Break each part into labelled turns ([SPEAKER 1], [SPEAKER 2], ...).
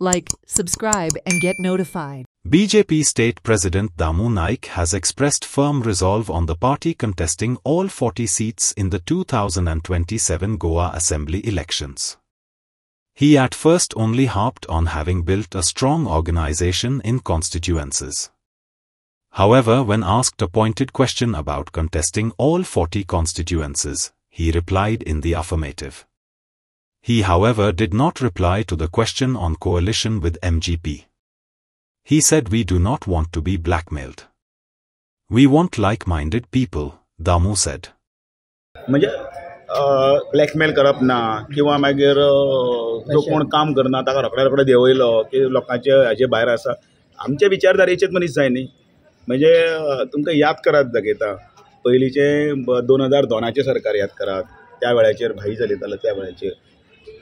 [SPEAKER 1] like, subscribe and get notified.
[SPEAKER 2] BJP State President Damu Naik has expressed firm resolve on the party contesting all 40 seats in the 2027 Goa Assembly elections. He at first only harped on having built a strong organization in constituencies. However, when asked a pointed question about contesting all 40 constituencies, he replied in the affirmative. He, however, did not reply to the question on coalition with MGP. He said, "We do not want to be blackmailed. We want like-minded people," Damu said.
[SPEAKER 3] म्हणजे blackmail करप ना किंवा मागीर जो कोण काम करना ताका रोखड्या रोखडे देंवयलो की लोकांचे हाजे भायर आसा आमचे विचारधारेचेच मनीस जाय न्ही. म्हणजे तुमकां याद करात दाखयता पयलींचे 2002चे सरकार याद करात. त्या वेळाचेर भाई चलयतालो त्या वेळाचेर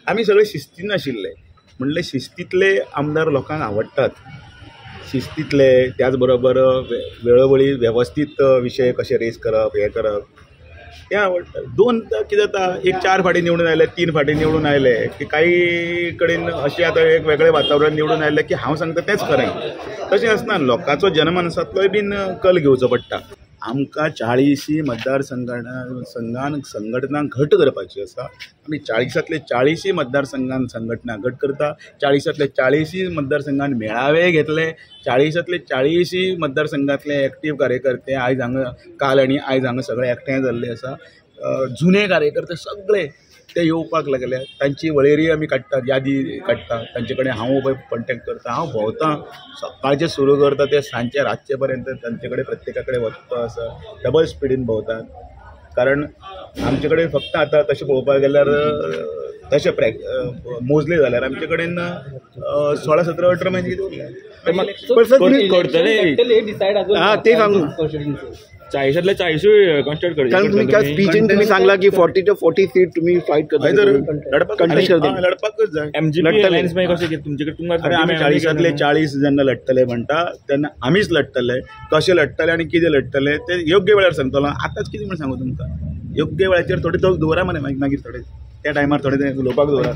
[SPEAKER 3] आमी सगळे शिस्तीन आशिल्ले. म्हणले शिस्तीतले आमदार लोकांक आवडटात. शिस्तीतले त्याच बरोबर वेळोवेळी व्यवस्थीत विशय कशे रेज करप हे करप ते आवडटा. दोन कितें जाता एक 4 फाटी निवडून आयले 3 फाटी निवडून आयले की काही कडेन अशें आतां एक वेगळें वातावरण निवडून आयलें की हांव सांगता तेंच खरें. तशें आसना. लोकांचो जनमानसांतलोय बीन कल घेवचो पडटा. आमकां 40 मतदारसंघान संघटना घट करपाची आसा. आमी 40तले 40 मतदारसंघान संघटना घट करता. 40तले 40 मतदारसंघान मेळावे घेतले. 40तले 40 मतदारसंघातले एक्टीव कार्यकर्ते आयज हांगा काल आनी आयज हांगा सगळे एकठांय जाल्ले आसा. जुने कार्यकर्ते सगळे ते येवपाक लागले. तांची वळेरी आमी काडटात, यादी काडटा. तांचे कडेन हांव पळय कॉन्टेक्ट करता. हांव भोंवता. सकाळचें सुरू करता ते सांजचे रातचे पर्यंत तांचे कडेन प्रत्येका कडेन वचपा आसा. डबल स्पिडीन भोंवतात. कारण आमचे कडेन फक्त आतां तशें पळोवपाक गेल्यार तशें मोजले जाल्यार आमचे कडेन 16, 17, 18 महिने
[SPEAKER 4] ते सांगू
[SPEAKER 5] 40तले 40 कॉन्स्टिट्यूट करचे.
[SPEAKER 4] कारण तुम्ही काय स्पीचीन तुम्ही सांगला की 40 to 40 सीट तुम्ही फाईट करता.
[SPEAKER 3] लढपाकच जाय.
[SPEAKER 5] एमजीपी अलायन्स मध्ये कशें तुमचे कडे
[SPEAKER 3] आमी 40तले 40 जेन्ना लढतले म्हणटा तेन्ना आमीच लढतले. कशें लढतले आनी कितें लढतले ते योग्य वेळार सांगतलो. आतांच कितें म्हण सांगू तुमकां. योग्य वेळाचेर थोडे दवरा मरे मागीर थोडे त्या टायमार थोडे उलोवपाक दवरा.